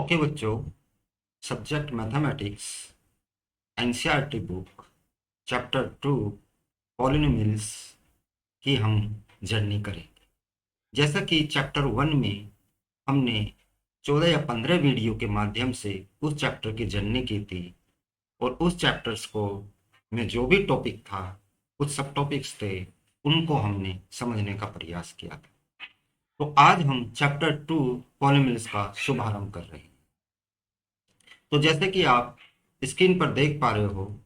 Okay बच्चों, subject mathematics, NCERT book, chapter 2 polynomials की हम जर्नी करेंगे। जैसा कि चैप्टर 1 में हमने 14 या 15 वीडियो के माध्यम से उस चैप्टर की जर्नी की थी और उस चैप्टर्स को में जो भी टॉपिक था, कुछ सब टॉपिक्स थे, उनको हमने समझने का प्रयास किया था। तो आज हम चैप्टर 2 पॉलिनोमियल्स का शुभारंभ कर रहे हैं। तो जैसे कि आप स्क्रीन पर देख पा रहे हो,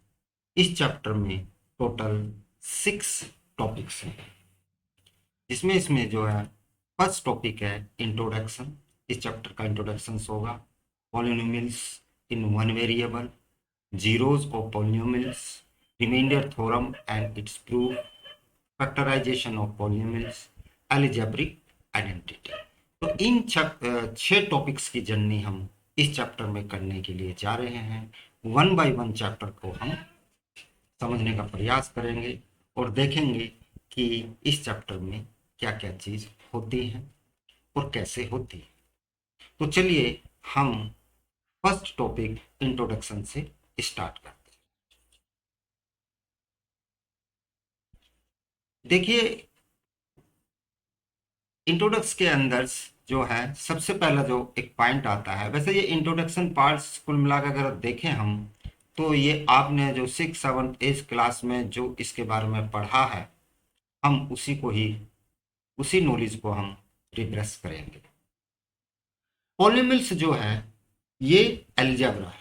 इस चैप्टर में टोटल 6 टॉपिक्स हैं, जिसमें इसमें जो है फर्स्ट टॉपिक है इंट्रोडक्शन। इस चैप्टर का इंट्रोडक्शन होगा। Polynomials in one variable, zeros of polynomials, remainder theorem and its proof, factorisation of polynomials, algebraic identity. तो इन 6 टॉपिक्स की जर्नी हम इस चैप्टर में करने के लिए जा रहे हैं। वन बाय वन चैप्टर को हम समझने का प्रयास करेंगे और देखेंगे कि इस चैप्टर में क्या क्या चीज होती है और कैसे होती है। तो चलिए हम फर्स्ट टॉपिक इंट्रोडक्शन से स्टार्ट करते हैं। देखिए, इंट्रोडक्शन के अंदर जो है सबसे पहला जो एक पॉइंट आता है, वैसे ये इंट्रोडक्शन पार्ट्स कुल मिलाकर अगर देखें हम, तो ये आपने जो 6-7 क्लास में जो इसके बारे में पढ़ा है, हम उसी नॉलेज को हम रिफ्रेश करेंगे। पॉलिनोमियल्स जो है ये अलजेब्रा है,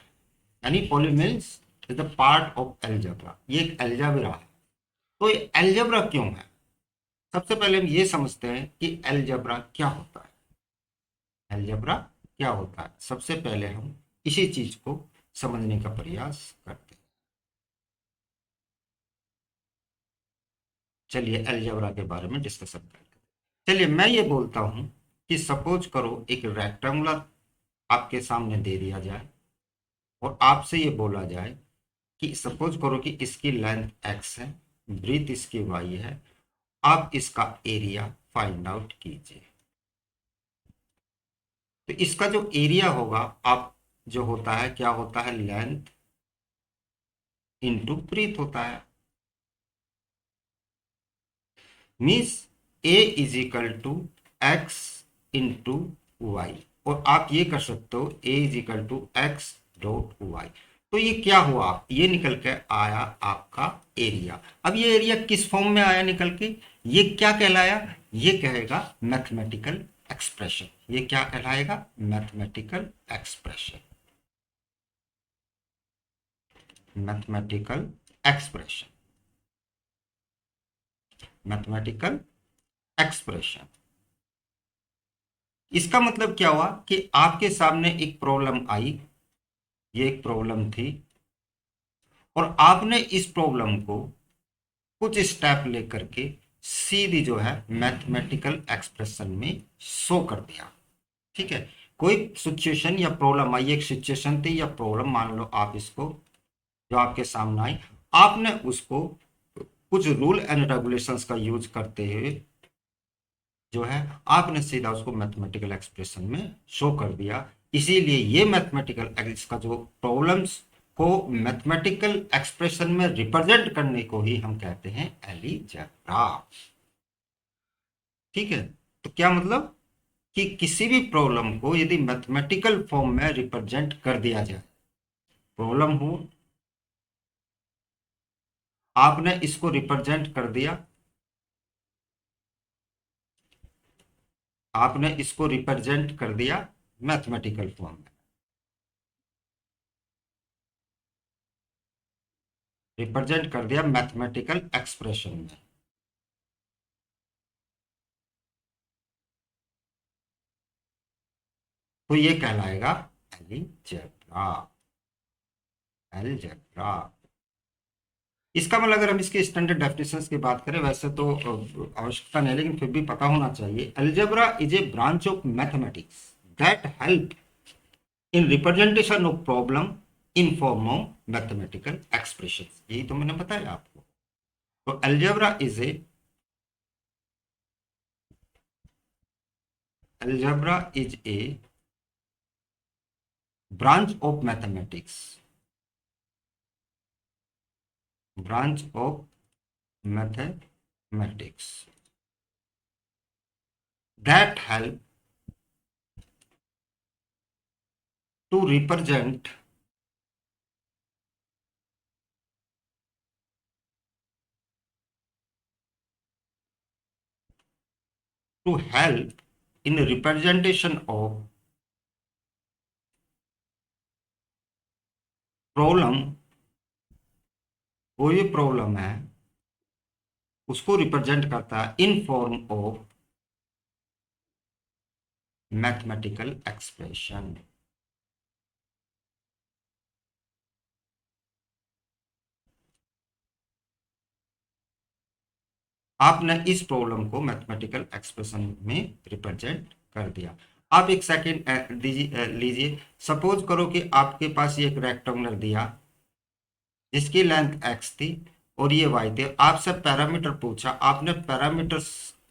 यानी polynomials is the part of algebra. ये एक अलजेब्रा है। तो ये अलजेब्रा क्यों है? सबसे पहले हम ये समझते हैं कि अलजेब्रा क्या होता है। अलजेब्रा क्या होता है, सबसे पहले हम इसी चीज को समझने का प्रयास करते हैं। चलिए अलजेब्रा के बारे में डिस्कशन करते हैं। चलिए मैं ये बोलता हूं कि सपोज करो एक रेक्टेंगुलर आपके सामने दे दिया जाए और आपसे ये बोला जाए कि सपोज करो कि इसकी लेंथ x है, ब्रीथ इसकी y है, आप इसका एरिया फाइंड आउट कीजिए। तो इसका जो एरिया होगा, आप जो होता है क्या होता है, लेंथ इनटू ब्रीथ होता है। Means a is equal to x into y, और आप ये कर सकते हो a is equal to x dot y. तो ये क्या हुआ, ये निकल के आया आपका एरिया। अब ये एरिया किस फॉर्म में आया निकल के, ये क्या कहलाया, ये कहेगा मैथमेटिकल एक्सप्रेशन। ये क्या कहलाएगा, mathematical expression. Mathematical expression, mathematical expression. इसका मतलब क्या हुआ कि आपके सामने एक प्रॉब्लम आई, ये एक प्रॉब्लम थी, और आपने इस प्रॉब्लम को कुछ स्टेप लेकर के सीधी जो है मैथमेटिकल एक्सप्रेशन में शो कर दिया। ठीक है, कोई सिचुएशन या प्रॉब्लम आई, एक सिचुएशन थी या प्रॉब्लम मान लो आप इसको, जो आपके सामने आई, आपने उसको कुछ रूल एंड रेगुलेशंस का यूज करते हुए जो है आपने सीधा उसको मैथमेटिकल एक्सप्रेशन में शो कर दिया। इसीलिए ये मैथमेटिकल इसका जो प्रॉब्लम्स को मैथमेटिकल एक्सप्रेशन में रिप्रेजेंट करने को ही हम कहते हैं अलजेब्रा। ठीक है, तो क्या मतलब कि किसी भी प्रॉब्लम को यदि मैथमेटिकल फॉर्म में रिप्रेजेंट कर दिया जाए, प्रॉब्लम हो, आपने इसको रिप्रेजेंट कर दिया, आपने इसको रिप्रेजेंट कर दिया मैथमेटिकल फॉर्म में, रिप्रेजेंट कर दिया मैथमेटिकल एक्सप्रेशन में, तो ये कहलाएगा अलजेब्रा। अलजेब्रा, इसका मतलब अगर हम इसके स्टैंडर्ड डेफिनेशंस की बात करें, वैसे तो आवश्यकता नहीं, लेकिन फिर भी पता होना चाहिए। Algebra is a branch of mathematics that help in representation of problem in form of mathematical expression. यही तो मैंने बताया आपको। तो algebra is a branch of mathematics, branch of mathematics that help to represent to help in representation of problem. कोई भी problem है उसको रिप्रेजेंट करता है in form of mathematical expression. आपने इस प्रॉब्लम को मैथमेटिकल एक्सप्रेशन में रिप्रेजेंट कर दिया। आप एक सेकंड दीजिए लीजिए। सपोज करो कि आपके पास ये एक रेक्टेंगुलर दिया जिसकी लेंथ x थी और ये y थे। आपसे पैरामीटर पूछा, आपने पैरामीटर्स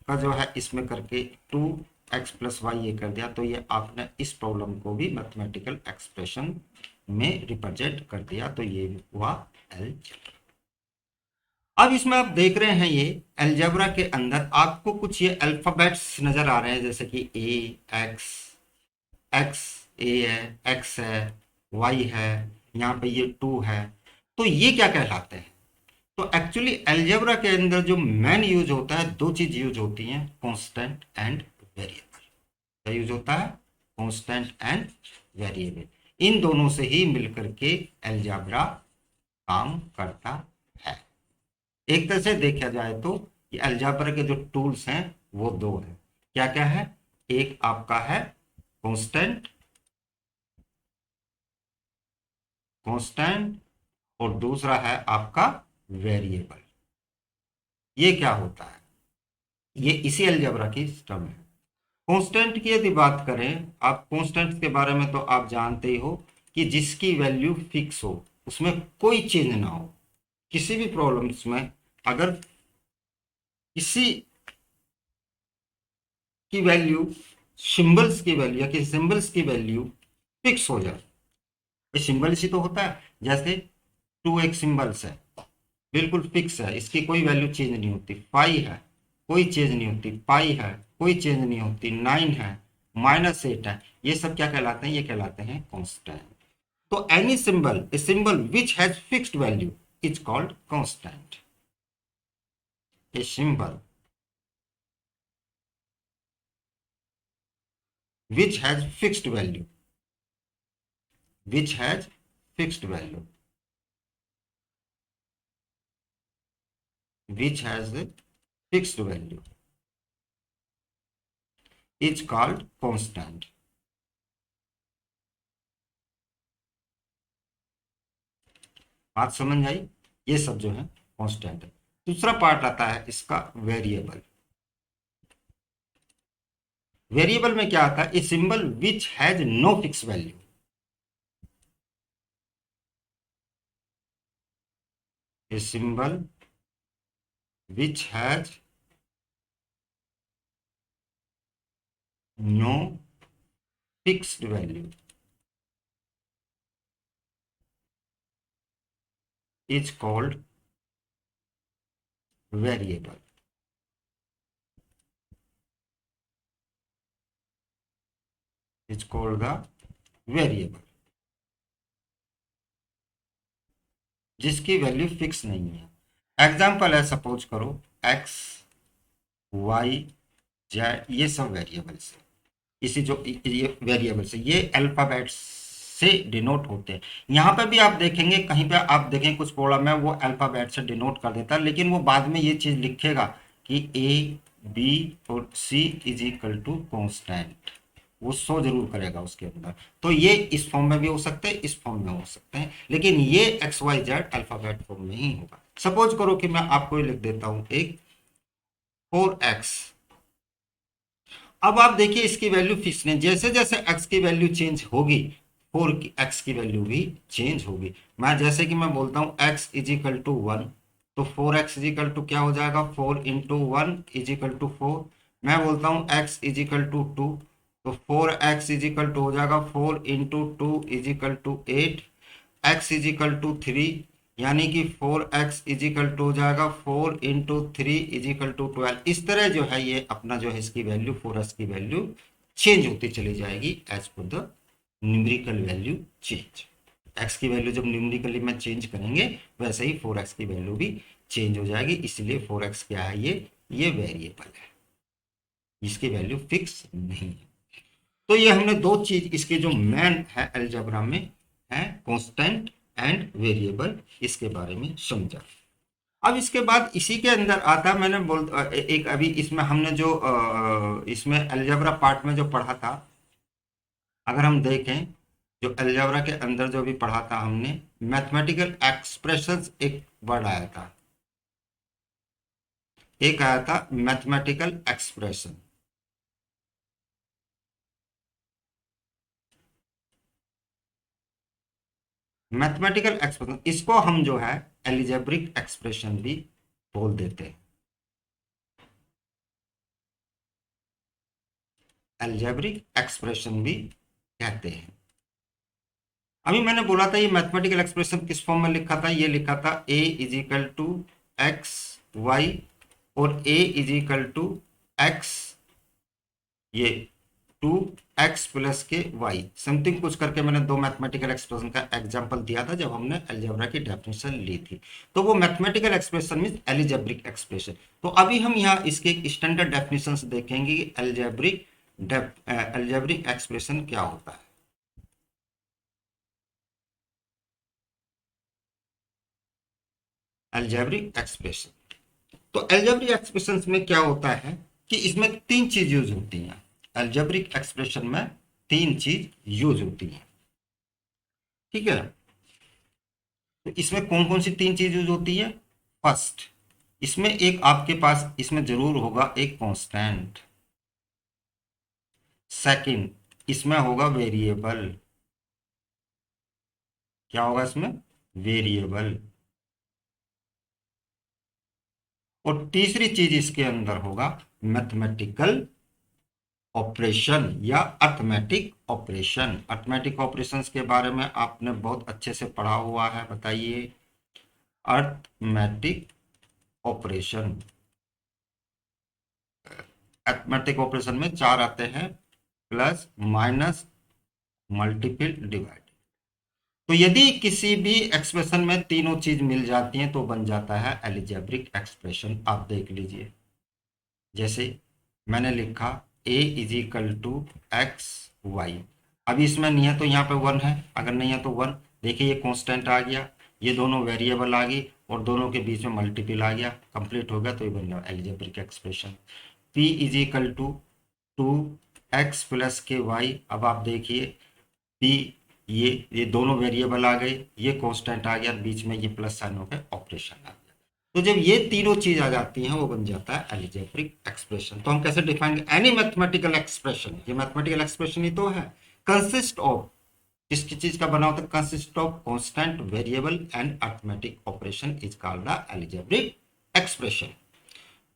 का जो है इसमें करके 2x + y ये कर दिया, तो ये आपने इस प्रॉब्लम को भी मैथमेटिकल एक्सप्रेशन में रिप्रेजेंट कर दिया, तो ये हुआ अलजेब्रा। अब इसमें आप देख रहे हैं ये अलजेब्रा के अंदर आपको कुछ ये अल्फाबेट्स नजर आ रहे हैं, जैसे कि एक्स ए है, एक्स है, वाई है, यहाँ पे ये 2 है। तो ये क्या कहलाते हैं? तो एक्चुअली अलजेब्रा के अंदर जो मेन यूज होता है, दो चीज यूज होती हैं, कांस्टेंट एंड वेरिएबल। क्या यूज होता है? Constant and variable. इन दोनों से ही मिलकर के अलजेब्रा काम करता है। एक तरह से देखा जाए तो ये अलजेब्रा के जो टूल्स हैं वो दो हैं। क्या क्या है? एक आपका है कांस्टेंट, कांस्टेंट, और दूसरा है आपका वेरिएबल। ये क्या होता है? ये इसी अलजेब्रा की टर्म है। कांस्टेंट की यदि बात करें, आप कांस्टेंट के बारे में तो आप जानते ही हो कि जिसकी वैल्यू फिक्स हो, उसमें कोई चेंज ना हो। किसी भी प्रॉब्लम्स में अगर किसी की वैल्यू, सिंबल्स की वैल्यू या किसी सिंबल्स की वैल्यू फिक्स हो जाए, ये सिंबल्स ही तो होता है। जैसे 2 एक सिंबल्स है, बिल्कुल फिक्स है, इसकी कोई वैल्यू चेंज नहीं होती। पाई है, कोई चेंज नहीं होती। पाई है, कोई चेंज नहीं होती। 9 है, -8 है, ये सब क्या कहलाते हैं? ये कहलाते हैं कांस्टेंट। तो any symbol, A symbol which has fixed value is called constant. A symbol which has fixed value, which has fixed value, which has a fixed value is called constant। बात समझ आई? ये सब जो है कांस्टेंट है। दूसरा part आता है इसका वेरिएबल। वेरिएबल में क्या आता है? A symbol which has no fix value. A symbol which has no fixed value is called variable, is called the variable, जिसकी वैल्यू फिक्स नहीं है। एग्जाम्पल है, सपोज करो x y z, ये सब वेरिएबल्स है। इसी जो ये वेरिएबल्स है, ये अल्फाबेट्स से डिनोट होते हैं। यहाँ पे भी आप देखेंगे, कहीं पे आप देखें कुछ प्रॉब्लम है वो अल्फाबेट से डिनोट कर देता है, लेकिन वो बाद में ये चीज लिखेगा कि a b और c is equal to constant, वो शो जरूर करेगा उसके अंदर। तो ये इस फॉर्म में भी हो सकते हैं, इस फॉर्म में हो सकते हैं, लेकिन ये x y z alphabet form में ही होगा। सपोज करो कि मैं आपको लिख देता हूं एक 4x। अब आप देखिए इसकी वैल्यू फिक्स नहीं, जैसे जैसे x की वैल्यू चेंज होगी 4x की वैल्यू भी चेंज होगी। मैं जैसे कि मैं बोलता हूं x इज इक्वल टू 1, तो 4x इज इक्वल टू क्या हो जाएगा? 4 इंटू 1 इज इक्वल टू 4। मैं बोलता हूं x इज इक्वल टू 2, तो 4x इज इक्वल टू हो जाएगा 4 into two is equal to 8, x is equal to 3, यानी कि 4x इज इक्वल टू हो जाएगा 4 इंटू 3 इज इक्वल टू 12। इस तरह जो है ये अपना जो है इसकी वैल्यू 4x की वैल्यू चेंज होती चली जाएगी as per the numerical value change. x की वैल्यू जब न्यूमेरिकली में चेंज करेंगे वैसे ही 4x की वैल्यू भी चेंज हो जाएगी, इसलिए 4x क्या है, ये वेरिएबल है, इसकी वैल्यू फिक्स नहीं है। तो ये हमने दो चीज इसके जो मेन है अलजेब्रा में है, कांस्टेंट एंड वेरिएबल, इसके बारे में समझा। अब इसके बाद इसी के अंदर आता, मैंने एक अभी इसमें हमने जो इसमें अलजेब्रा पार्ट में जो पढ़ा था, अगर हम देखें जो अलजेब्रा के अंदर जो भी पढ़ा था हमने, मैथमेटिकल एक्सप्रेशंस एक वर्ड आया था, एक आया था मैथमेटिकल एक्सप्रेशन। मैथमेटिकल एक्सप्रेशन, इसको हम जो है एलिजेब्रिक एक्सप्रेशन भी बोल देते हैं, एल्जेब्रिक एक्सप्रेशन भी कहते हैं। अभी मैंने बोला था ये मैथमेटिकल एक्सप्रेशन किस फॉर्म में लिखा था, ये लिखा था a is equal to x y और a is equal to x, ये 2x plus k Y something कुछ करके मैंने दो मैथमेटिकल एक्सप्रेशन का एग्जांपल दिया था जब हमने अलजेब्रा की डेफिनेशन ली थी। तो वो मैथमेटिकल एक्सप्रेशन मींस एलिजेब्रिक एक्सप्रेशन। तो अभी हम यहाँ इसके स्टैंडर्ड डेफिनेशन देखेंगे कि एल्जेब्रिक एक्सप्रेशन क्या होता है। एल्जेब्रिक एक्सप्रेशन, तो एल्जेब्रिक एक्सप्रेशन में क्या होता है कि इसमें तीन चीज यूज होती हैं। एल्जेब्रिक एक्सप्रेशन में तीन चीज यूज होती हैं, ठीक है। तो इसमें कौन कौन सी तीन चीज यूज होती है? फर्स्ट, इसमें एक आपके पास इसमें जरूर होगा एक कांस्टेंट। सेकंड, इसमें होगा वेरिएबल, क्या होगा इसमें? वेरिएबल। और तीसरी चीज इसके अंदर होगा मैथमेटिकल ऑपरेशन या अर्थमेटिक ऑपरेशन। अर्थमेटिक ऑपरेशंस के बारे में आपने बहुत अच्छे से पढ़ा हुआ है, बताइए। अर्थमेटिक ऑपरेशन, अर्थमेटिक ऑपरेशन में चार आते हैं, प्लस माइनस मल्टीपल डिवाइड। तो यदि किसी भी एक्सप्रेशन में तीनों चीज मिल जाती हैं तो बन जाता है एलिजेब्रिक एक्सप्रेशन। आप देख लीजिए, जैसे मैंने लिखा a is equal to x y, अभी इसमें नहीं है तो यहाँ पे वन है, अगर नहीं है तो वन। देखिए ये कांस्टेंट आ गया, ये दोनों वेरिएबल आ गई और दोनों के बीच में मल्टीपल आ गया, कंप्लीट हो गया, तो ये बन गया algebraic expression. p is equal to 2x plus k y, अब आप देखिए p, ये दोनों वेरिएबल आ गए, ये कांस्टेंट आ गया, बीच में ये प्लस साइन हो गया, ऑपरेशन आ गया। तो जब ये तीनों चीज आ जाती हैं वो बन जाता है एलिजेब्रिक एक्सप्रेशन। तो हम कैसे डिफाइन, एनी मैथमेटिकल एक्सप्रेशन, ये मैथमेटिकल एक्सप्रेशन ही तो है, कंसिस्ट ऑफ, जिसकी चीज का बना होता है, consist of constant, variable and arithmetic operation is called the algebraic expression.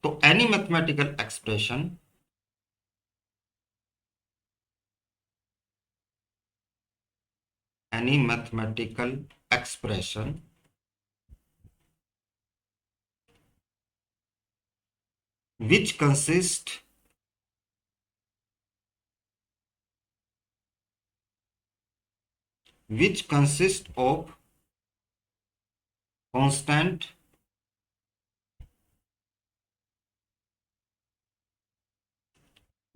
तो any mathematical expression, any mathematical expression which consist of constant,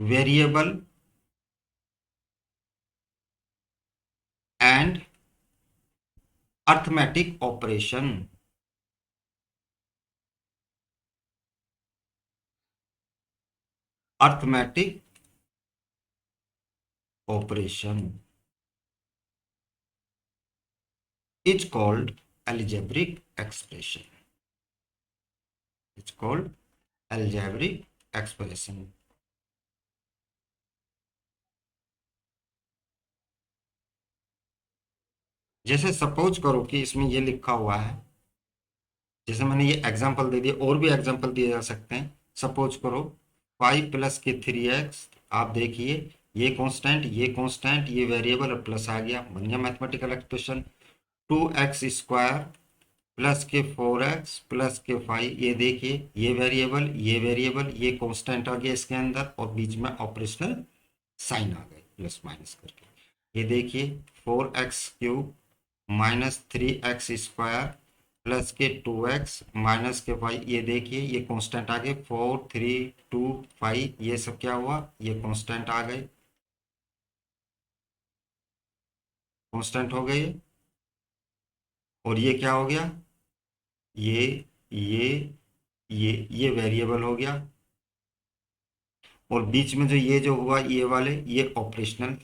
variable and arithmetic operation, arithmetic operation is called algebraic expression. It's called algebraic expression. जैसे suppose करो कि इसमें ये लिखा हुआ है, जैसे मैंने ये एग्जांपल दे दिया, और भी एग्जांपल दिए जा सकते हैं। सपोज करो 5 प्लस के 3x, आप देखिए ये वेरिएबल और प्लस आ गया, बन गया मैथमेटिकल एक्सप्रेशन। 2x² प्लस के 4x प्लस के 5, ये देखिए ये कांस्टेंट आ गया इसके अंदर, और बीच में ऑपरेशनल साइन आ गए प्लस माइनस करके। ये देखिए 4x³ माइनस 3x² प्लस के 2x माइनस के 5, ये देखिए ये कांस्टेंट आ गए, 4 3 2 5, ये सब क्या हुआ, ये कांस्टेंट आ गए, कांस्टेंट हो गए। और ये क्या हो गया, ये ये ये वेरिएबल हो गया, और बीच में जो ये जो हुआ ये वाले, ये ऑपरेशनल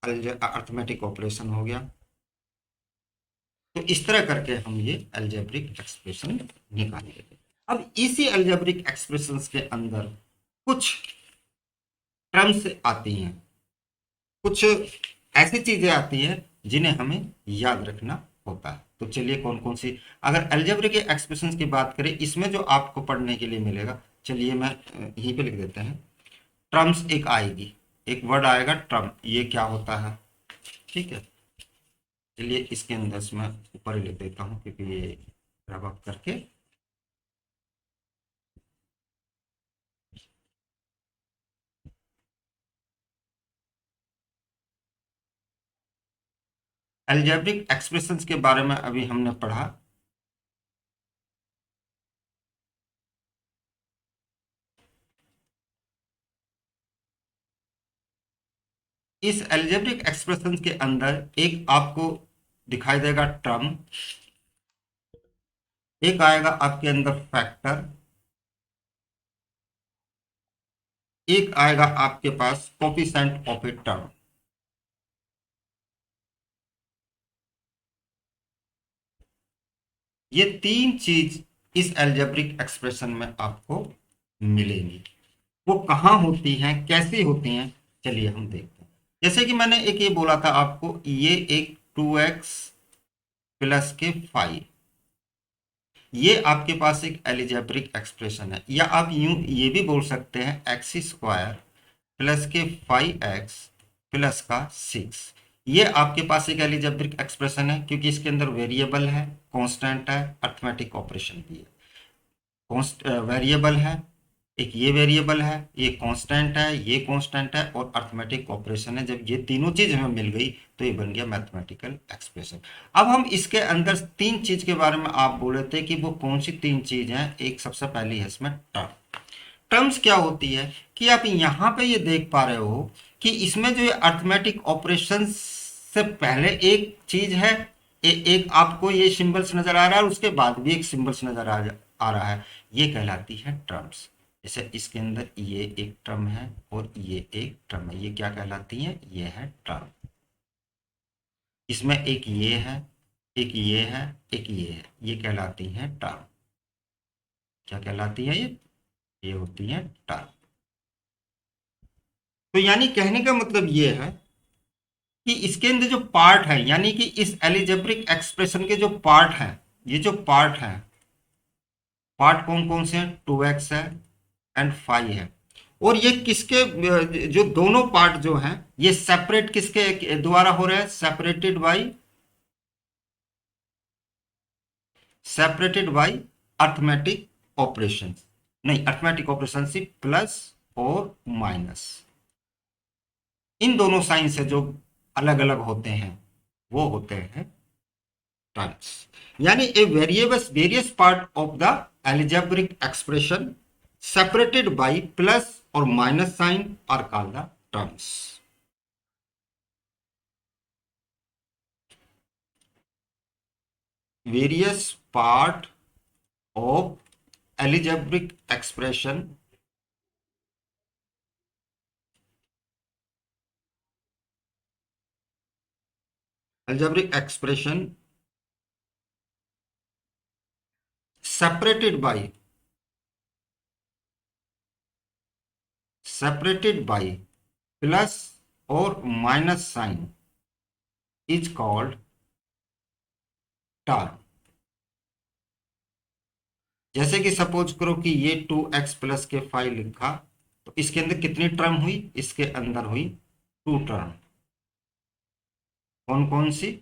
अर्थमेटिक ऑपरेशन हो गया। तो इस तरह करके हम ये अलजेब्रिक एक्सप्रेशन निकालेंगे। अब इसी अलजेब्रिक एक्सप्रेशंस के अंदर कुछ टर्म्स आती हैं, कुछ ऐसी चीजें आती हैं जिन्हें हमें याद रखना होता है। तो चलिए कौन कौन सी, अगर अलजेब्रिक एक्सप्रेशंस की बात करें, इसमें जो आपको पढ़ने के लिए मिलेगा, चलिए मैं यहीं पे लिख देते हैं। टर्म्स एक आएगी, एक वर्ड आएगा टर्म, ये क्या होता है, ठीक है। चलिए इसके अंदर से मैं ऊपर ही लिख देता हूँ क्योंकि ये रब अप करके। अलजेब्रिक एक्सप्रेशंस के बारे में अभी हमने पढ़ा। इस अलजेब्रिक एक्सप्रेशंस के अंदर एक आपको दिखाई देगा टर्म, एक आएगा आपके अंदर फैक्टर, एक आएगा आपके पास कोफिशिएंट ऑफ ए टर्म। ये तीन चीज इस अलजेब्रिक एक्सप्रेशन में आपको मिलेंगी। वो कहाँ होती हैं, कैसी होती हैं, चलिए हम देखते हैं। जैसे कि मैंने एक ये बोला था आपको, ये एक 2x प्लस के 5, ये आपके पास एक अलजेब्रिक एक्सप्रेशन है, या आप यूं ये भी बोल सकते हैं x² प्लस के 5x प्लस का 6। ये आपके पास एक अलजेब्रिक एक्सप्रेशन है क्योंकि इसके अंदर वेरिएबल है, कांस्टेंट है, अर्थमेटिक ऑपरेशन भी है। वेरिएबल है, एक ये वेरिएबल है, ये कांस्टेंट है, ये कांस्टेंट है, और अर्थमेटिक ऑपरेशन है। जब ये तीनों चीज हमें मिल गई तो ये बन गया मैथमेटिकल एक्सप्रेशन। अब हम इसके अंदर तीन चीज के बारे में आप बोले थे कि वो कौन सी तीन चीज हैं। एक सबसे पहली है इसमें टर्म। टर्म्स क्या होती है कि आप यहाँ पे ये देख पा रहे हो कि इसमें जो अर्थमेटिक ऑपरेशन से पहले एक चीज है, एक आपको ये सिंबल्स नजर आ रहा है, और उसके बाद भी एक सिंबल्स नजर आ रहा है, ये कहलाती है टर्म्स। जैसे इसके अंदर ये एक टर्म है और ये एक टर्म है, ये क्या कहलाती है, ये है टर्म। इसमें एक ये है, एक ये है, एक ये है, ये कहलाती है टर्म। क्या कहलाती है ये होती है टर्म। तो यानी कहने का मतलब ये है कि इसके अंदर जो पार्ट है, यानी कि इस एलिजेब्रिक एक्सप्रेशन के जो पार्ट हैं, ये जो पार्ट हैं, पार्ट कौन कौन से हैं, 2x है एंड 5 है। और ये किसके, जो दोनों पार्ट जो हैं, ये सेपरेट किसके द्वारा हो रहे हैं, सेपरेटेड बाय अर्थमेटिक ऑपरेशन। नहीं, अर्थमेटिक ऑपरेशन सी प्लस और माइनस, इन दोनों साइन से जो अलग अलग होते हैं वो होते हैं टर्म्स। यानी a various part of the algebraic expression separated by plus or minus sign are called the terms. Various part of algebraic expression separated by plus or minus sign is called term। जैसे कि suppose करो कि ये 2x plus के 5 लिखा, तो इसके अंदर कितनी टर्म हुई, इसके अंदर हुई 2 टर्म। कौन कौन सी,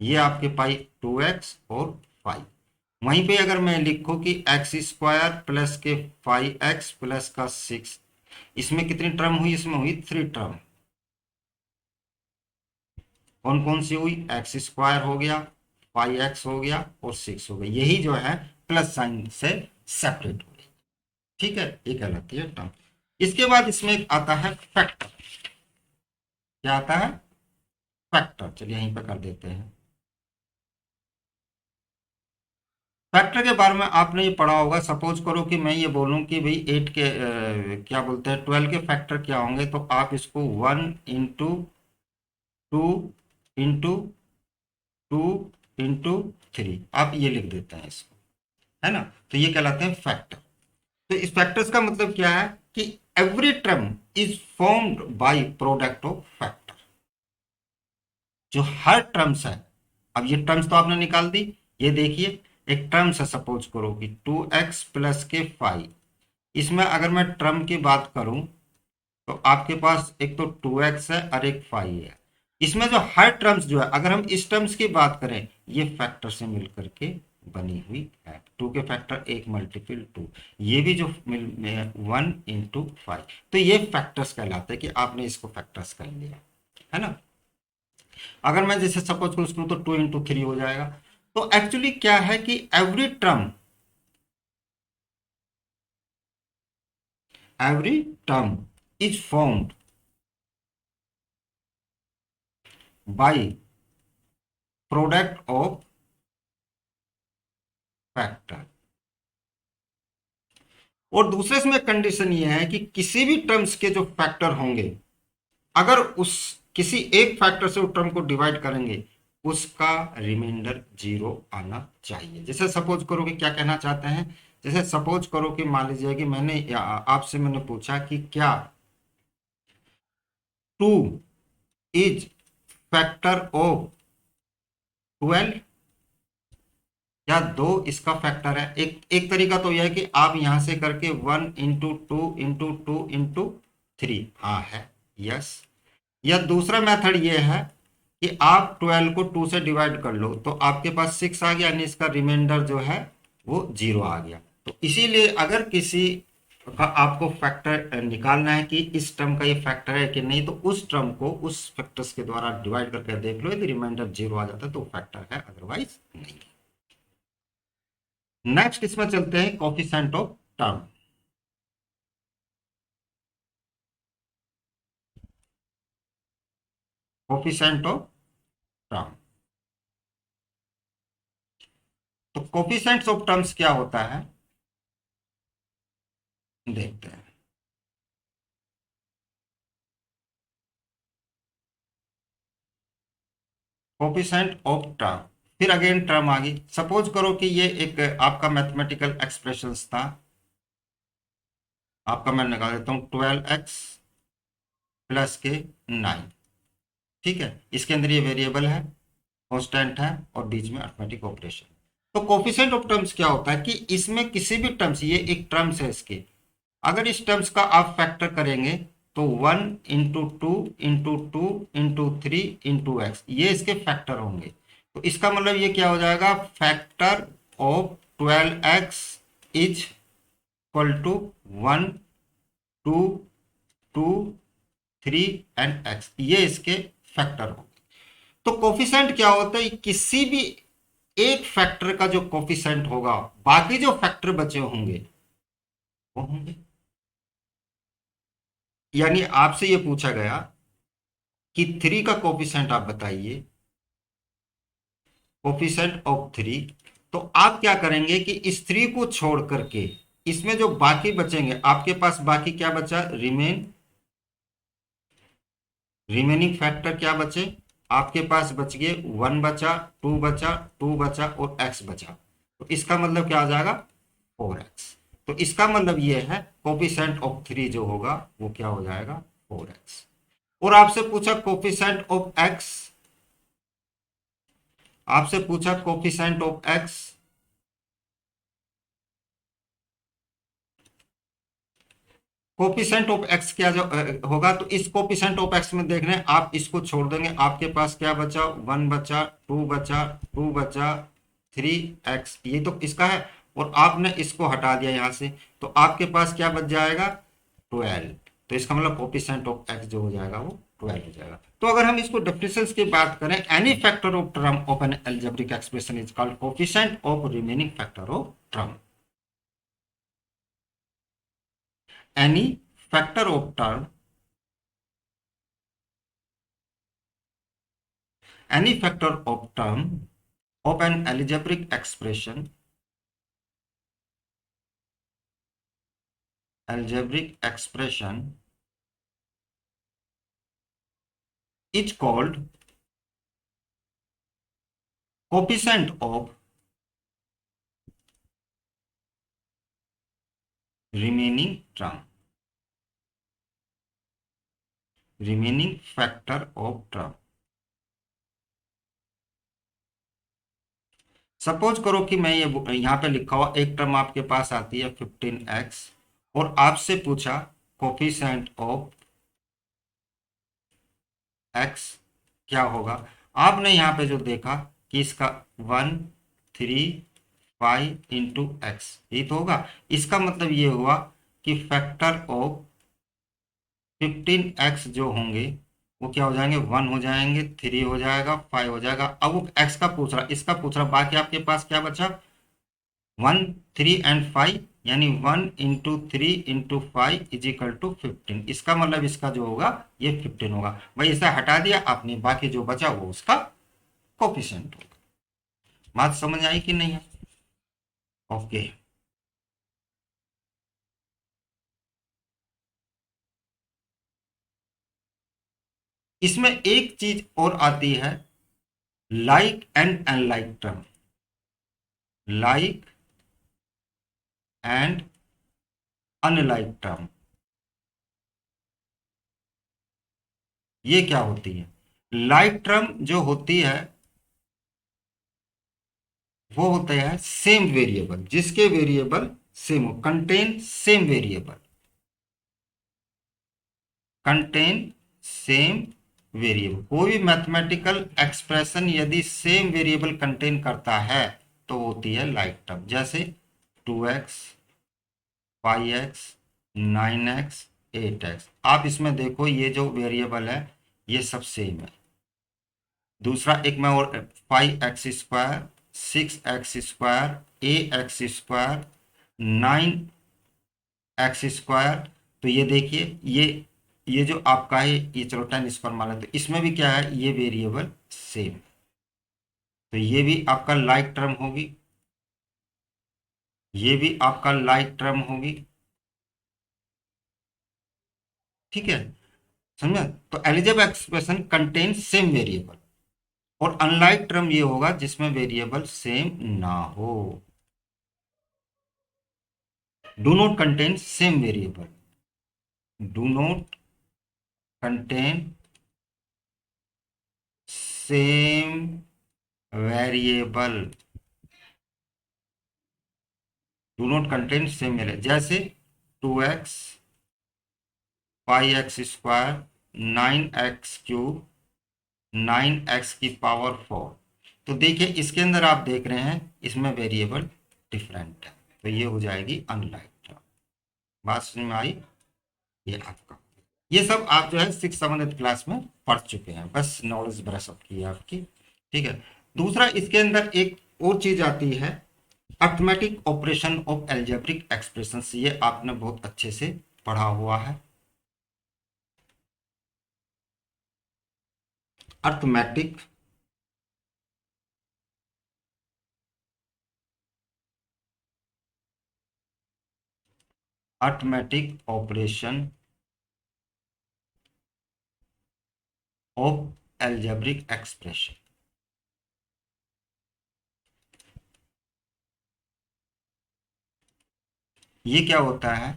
ये आपके पाई 2x और 5। वहीं पे अगर मैं लिखूं कि x² प्लस के 5x प्लस का 6, इसमें कितनी टर्म हुई, इसमें हुई 3 टर्म। कौन कौन सी हुई, x² हो गया, 5x हो गया और 6 हो गया। यही जो है प्लस साइन से सेपरेट हो गई। ठीक है, ये कहलाती है टर्म। इसके बाद इसमें एक आता है फैक्टर। क्या आता है, फैक्टर। चलिए यहीं पर कर देते हैं। फैक्टर के बारे में आपने ये पढ़ा होगा। सपोज करो कि मैं ये बोलूं कि भाई 8 के क्या बोलते हैं 12 के फैक्टर क्या होंगे, तो आप इसको 1 इंटू 2 इंटू 2 इंटू 3 आप ये लिख देते हैं इसको, है ना। तो ये कहलाते हैं फैक्टर। तो इस फैक्टर्स का मतलब क्या है कि every term is formed by product of factor. जो हर टर्म्स है, अब ये टर्म्स तो आपने निकाल दी। ये देखिए एक टर्म्स है, सपोज करो कि 2x प्लस के 5। इसमें अगर मैं टर्म की बात करूं तो आपके पास एक तो 2x है और एक 5 है। इसमें जो हर टर्म्स जो है, अगर हम इस टर्म्स की बात करें, ये फैक्टर से मिलकर के बनी हुई है। 2 के फैक्टर 1 मल्टीपल 2, ये भी जो 1 इंटू 5। तो ये फैक्टर्स कहलाते हैं कि आपने इसको फैक्टर्स कर लिया, है ना। अगर मैं जैसे सपोज करूं तो 2 इंटू 3 हो जाएगा। तो एक्चुअली क्या है कि every term is formed by product of factor. और दूसरे इसमें कंडीशन ये है कि किसी भी टर्म्स के जो फैक्टर होंगे, अगर उस किसी एक फैक्टर से उस टर्म को डिवाइड करेंगे, उसका रिमाइंडर 0 आना चाहिए। जैसे सपोज करो कि क्या कहना चाहते हैं, जैसे सपोज करो कि मान लीजिए कि आपसे मैंने पूछा कि क्या 2 इज फैक्टर ऑफ 12। क्या 2 इसका फैक्टर है। एक एक तरीका तो यह है कि आप यहां से करके 1 इंटू 2 इंटू 2 इंटू 3, हाँ है, यस। या दूसरा मेथड ये है कि आप 12 को 2 से डिवाइड कर लो तो आपके पास 6 आ गया, यानी इसका रिमाइंडर जो है वो 0 आ गया। तो इसीलिए अगर किसी का आपको फैक्टर निकालना है कि इस टर्म का ये फैक्टर है कि नहीं, तो उस टर्म को उस फैक्टर्स के द्वारा डिवाइड करके देख लो, यदि रिमाइंडर 0 आ जाता है तो फैक्टर है, अदरवाइज नहीं। नेक्स्ट इसमें चलते हैं coefficient of term. Coefficient of term. तो कोफिशिएंट्स ऑफ टर्म्स क्या होता है, देखते हैं। कोफिशिएंट ऑफ टर्म, फिर अगेन टर्म आ गई। सपोज करो कि ये एक आपका मैथमेटिकल एक्सप्रेशंस था। आपका मैं निकाल देता हूँ 12x प्लस के 9। ठीक है, इसके अंदर ये वेरिएबल है, कांस्टेंट है और बीच में अरिथमेटिक ऑपरेशन। तो कोफिशिएंट ऑफ टर्म्स क्या होता है कि इसमें किसी भी टर्म्स, ये एक टर्म्स है इसके, अगर इस टर्म्स का आप फैक्टर करेंगे तो 1 into 2 into 2 into 3 into x, ये इसके फैक्टर होंगे। तो इसका मतलब ये क्या हो जाएगा, factor of 12x is equal to 1 2 2 3 and x, ये इसके फैक्टर होंगे। तो कोफिशिएंट क्या होता है, किसी भी एक फैक्टर का जो कोफिशिएंट होगा, बाकी जो फैक्टर बचे होंगे वो होंगे। यानी आपसे ये पूछा गया कि 3 का कोफिशिएंट आप बताइए, कोफिशिएंट ऑफ 3। तो आप क्या करेंगे कि इस 3 को छोड़ करके इसमें जो बाकी बचेंगे, आपके पास बाकी क्या बचा, रिमेनिंग फैक्टर क्या बचे, आपके पास बच गए 1 बचा, 2 बचा, 2 बचा और x बचा। तो इसका मतलब क्या आ जाएगा, 4x। तो इसका मतलब ये है कोफिशिएंट ऑफ 3 जो होगा वो क्या हो जाएगा, 4x। और आपसे पूछा कोफिशिएंट ऑफ x, आपसे पूछा coefficient of x, coefficient of x क्या जो होगा, तो इस कोफिशिएंट ऑफ एक्स में देख रहे हैं आप, इसको छोड़ देंगे, आपके पास क्या बचा, 1 बचा, 2 बचा, 2 बचा, 3x, ये तो इसका है, और आपने इसको हटा दिया यहाँ से, तो आपके पास क्या बच जाएगा, 12। तो इसका मतलब कोफिशिएंट ऑफ एक्स जो हो जाएगा वो 12 हो जाएगा। तो अगर हम इसको डेफिनेशंस की बात करें, any factor of term of N algebraic expression is called coefficient of remaining factor of term. Any factor of term, any factor of term of an algebraic expression is called coefficient of remaining term, remaining factor of term। Suppose करो कि मैं ये यहाँ पे लिखा हुआ एक term आपके पास आती है 15x, और आपसे पूछा कोफिशिएंट ऑफ x क्या होगा। आपने यहाँ पे जो देखा कि इसका 1 3 5 इंटू एक्स, ये तो होगा। इसका मतलब ये हुआ कि फैक्टर ऑफ 15x जो होंगे वो क्या हो जाएंगे, 1 हो जाएंगे, 3 हो जाएगा, 5 हो जाएगा। अब वो x का पूछ रहा, इसका पूछ रहा, बाकी आपके पास क्या बचा, 1 3 एंड 5, यानी 1 into 3 into 5 is equal to 15। इसका मतलब इसका जो होगा ये 15 होगा। भाई इसे हटा दिया आपने, बाकी जो बचा वो उसका कोफिशिएंट होगा। बात समझ आई कि नहीं है? ओके। इसमें एक चीज और आती है, like and unlike term. Like and unlike term, ये क्या होती है? लाइक टर्म जो होती है वो होता है सेम वेरिएबल, जिसके वेरिएबल सेम हो, contain same variable, contain same variable. कोई भी मैथमेटिकल एक्सप्रेशन यदि सेम वेरिएबल कंटेन करता है तो होती है लाइक टर्म। जैसे 2x 5x 9x 8x, आप इसमें देखो ये जो वेरिएबल है ये सब सेम है। दूसरा एक में और 5x² 6x², ax², 9x², तो ये देखिए ये जो आपका है ये, चलो 10² मान लेते, तो इसमें भी क्या है, ये वेरिएबल सेम, तो ये भी आपका लाइक टर्म होगी, ये भी आपका लाइक टर्म होगी। ठीक है, समझा? तो eligible expression contain same variable, और अनलाइक टर्म ये होगा जिसमें वेरिएबल सेम ना हो। Do not contain same variable, do not contain same variable, do not contain same variable. जैसे 2x 5x², 9x³ 9x⁴। तो देखिए इसके अंदर आप देख रहे हैं इसमें वेरिएबल डिफरेंट है, तो ये हो जाएगी अनलाइक टर्म। बात समझ में आई? ये आपका, ये सब आप जो है 6th 7th क्लास में पढ़ चुके हैं, बस नॉलेज ब्रश अप की है आपकी। ठीक है। दूसरा इसके अंदर एक और चीज आती है, arithmetic operation of algebraic expressions. ये आपने बहुत अच्छे से पढ़ा हुआ है। Arithmetic arithmetic operation of algebraic expression, ये क्या होता है?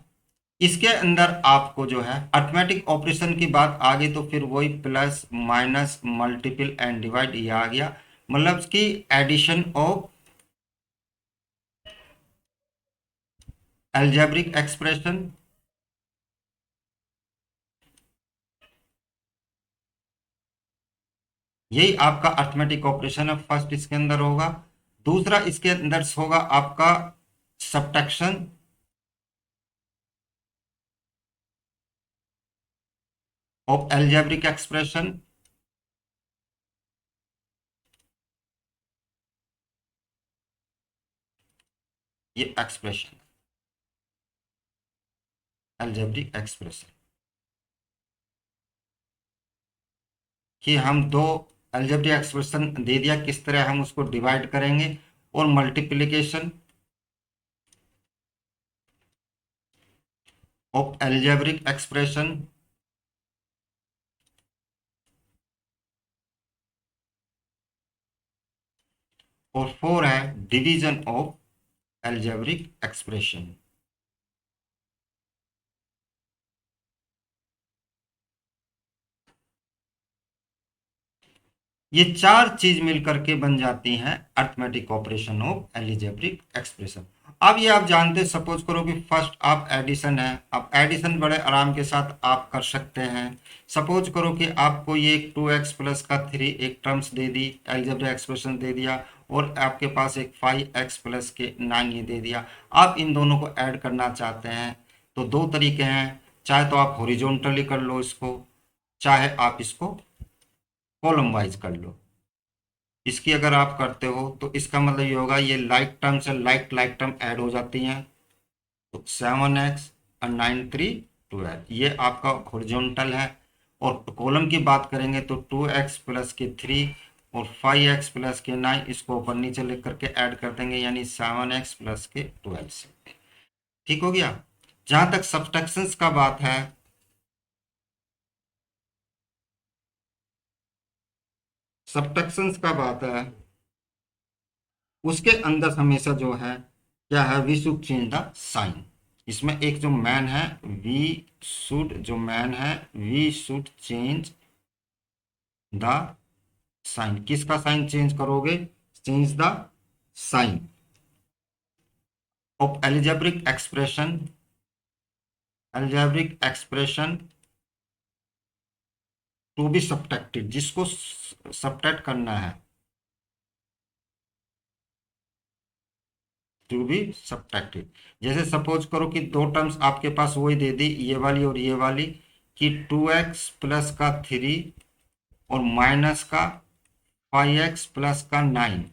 इसके अंदर आपको जो है अर्थमेटिक ऑपरेशन की बात आ गई तो फिर वही plus minus multiple and divide ये आ गया, मतलब कि एडिशन ऑफ एल्जेब्रिक एक्सप्रेशन, यही आपका अर्थमेटिक ऑपरेशन है, फर्स्ट इसके अंदर होगा। दूसरा इसके अंदर होगा आपका सब्ट्रैक्शन ऑफ एल्जेब्रिक एक्सप्रेशन। ये एक्सप्रेशन एल्जेब्रिक एक्सप्रेशन कि हम दो एल्जेब्रिक एक्सप्रेशन दे दिया, किस तरह हम उसको डिवाइड करेंगे, और मल्टीप्लिकेशन ऑफ एल्जेब्रिक एक्सप्रेशन, और फोर है डिवीजन ऑफ एल्जेब्रिक एक्सप्रेशन। ये चार चीज मिलकर के बन जाती हैं arithmetic operation of algebraic expression. अब ये आप जानते, सपोज करो कि फर्स्ट आप एडिशन है, अब एडिशन बड़े आराम के साथ आप कर सकते हैं। सपोज करो कि आपको ये 2x प्लस का 3 एक टर्म्स दे दी, एल्जेब्रिक एक्सप्रेशन दे दिया, और आपके पास एक 5x प्लस के 9 ये दे दिया। आप इन दोनों को ऐड करना चाहते हैं तो दो तरीके हैं, चाहे तो आप हॉरिजॉन्टली कर लो इसको, चाहे आप इसको कॉलम वाइज कर लो। इसकी अगर आप करते हो तो इसका मतलब ये होगा, ये लाइक टर्म से लाइक लाइक टर्म ऐड हो जाती हैं, तो 7x और 9 3 12, ये आपका हॉरिजॉन्टल है। और कॉलम की बात करेंगे तो 2x प्लस के 3 और 5x प्लस के 9, इसको ऊपर नीचे लिख करके ऐड कर देंगे, यानी 7x प्लस के 12 से। ठीक हो गया। जहां तक सब्ट्रैक्शंस का बात है, सब्ट्रैक्शंस का बात है, उसके अंदर हमेशा जो है क्या है, we should change the sign. इसमें एक जो मैन है, वी शुड, जो मैन है we should change the sign. किसका साइन चेंज करोगे? Change the sign of algebraic expression, algebraic expression to be subtracted, जिसको सब्ट्रैक्ट करना है, टू बी सब्ट्रैक्टेड। जैसे सपोज करो कि दो टर्म्स आपके पास वही दे दी, ये वाली और ये वाली, कि 2x प्लस का 3 और माइनस का 5x प्लस का 9।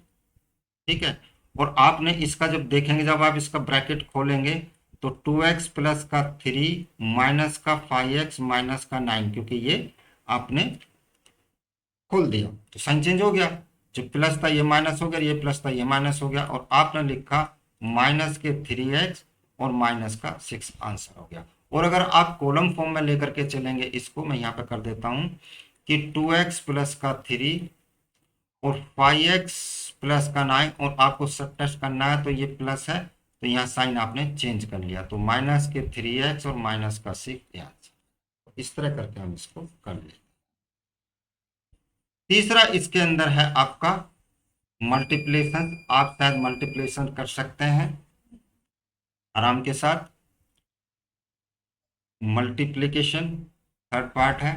ठीक है। और आपने इसका जब देखेंगे, जब आप इसका ब्रैकेट खोलेंगे तो 2x प्लस का 3 माइनस का 5x माइनस का 9, क्योंकि ये आपने खोल दिया तो साइन चेंज हो गया। जो प्लस था ये माइनस हो गया, ये प्लस था ये माइनस हो गया, और आपने लिखा माइनस के 3x और माइनस का 6, आंसर हो गया। और अगर आप कॉलम फॉर्म में लेकर के चलेंगे, इसको मैं यहाँ पे कर देता हूँ कि 2x प्लस का 3 और 5x प्लस का 9, और आपको सब्ट्रैक्ट करना है तो ये प्लस है, तो यहाँ साइन आपने चेंज कर लिया, तो माइनस के 3x और माइनस का 6 यहाँ। इस तरह करके हम इसको कर लें। तीसरा इसके अंदर है आपका मल्टीप्लिकेशन। आप शायद मल्टीप्लिकेशन कर सकते हैं आराम के साथ। मल्टीप्लिकेशन थर्ड पार्ट है।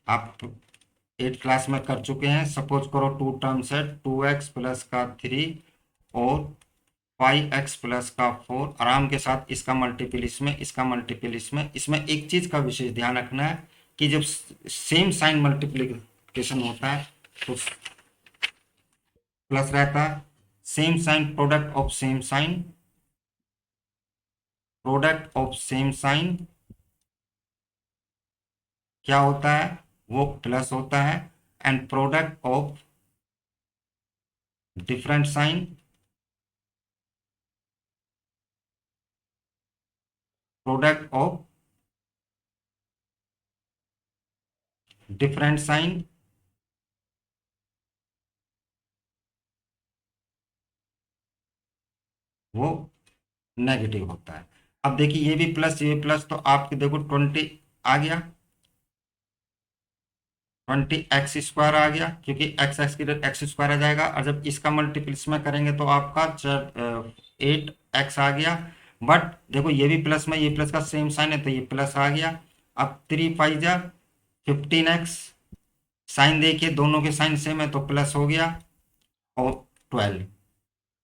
आप 8th क्लास में कर चुके हैं। सपोज करो टू टर्म्स है, 2x प्लस का 3 और 5x प्लस का 4। आराम के साथ इसका मल्टीपल इसमें, इसका मल्टीपल इसमें। इसमें एक चीज का विशेष ध्यान रखना है कि जब सेम साइन मल्टीप्लिकेशन होता है तो प्लस रहता है, same sign product of same sign, product of same sign क्या होता है, वो प्लस होता है। And product of different sign, product of different sign वो नेगेटिव होता है। अब देखिए ये भी प्लस, ये भी प्लस, तो आपके देखो 20 आ गया, 20x स्क्वायर आ गया, क्योंकि एक्स एक्स की एक्स स्क्वायर आ जाएगा। और जब इसका मल्टीपल इसमें करेंगे तो आपका 8x आ गया। बट देखो ये भी प्लस में, ये प्लस का सेम साइन है तो ये प्लस आ गया। अब 3 5 जा 15x, साइन देखिए दोनों के साइन सेम है तो प्लस हो गया, और 12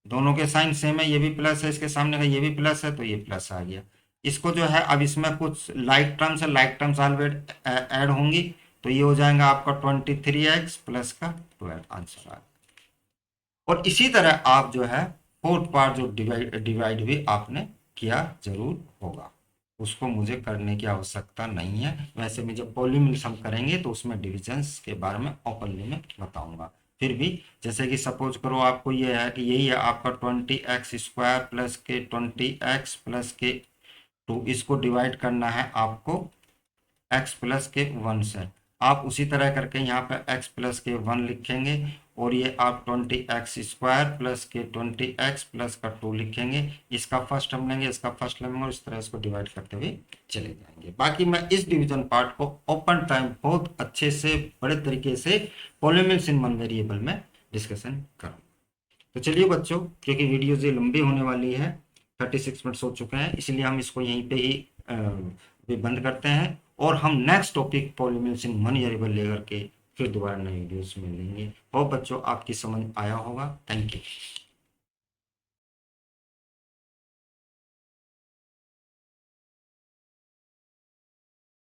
दोनों के साइन सेम है, ये भी प्लस है, इसके सामने का ये भी प्लस है तो ये प्लस आ गया। इसको जो है अब इसमें कुछ लाइक टर्म्स है, लाइक टर्म्स ऑलवेज ऐड होंगी, तो ये हो जाएगा आपका 23x प्लस का 12, आंसर आ गया। और इसी तरह आप जो है फोर्थ पार्ट जो डिवाइड भी आपने किया जरूर होगा, उसको मुझे करने की आवश्यकता नहीं है। वैसे में जब पॉलीमिल्स हम करेंगे तो उसमें डिविजन्स के बारे में ओपनली में बताऊंगा। फिर भी जैसे कि सपोज करो आपको ये है कि यही है आपका 20x² प्लस के 20x प्लस के 2, इसको डिवाइड करना है आपको x प्लस के 1 से। आप उसी तरह करके यहाँ पे x प्लस के 1 लिखेंगे, और ये आप 20x² प्लस के 20x प्लस का 2 लिखेंगे। इसका फर्स्ट हम लेंगे, इसका फर्स्ट लेंगे, और इस तरह इसको डिवाइड करते हुए चले जाएंगे। बाकी मैं इस डिवीजन पार्ट को ओपन टाइम बहुत अच्छे से बड़े तरीके से पॉलीमिल्स इन वन वेरिएबल में डिस्कशन करूँगा। तो चलिए बच्चों, क्योंकि वीडियो ये लंबी होने वाली है, 36 मिनट्स हो चुके हैं, इसलिए हम इसको यहीं पे ही भी बंद करते हैं, और हम next topic polynomials in one variable लेकर के फिर दोबारा नई वीडियोस में लेंगे। और बच्चों आपकी समझ आया होगा। Thank you.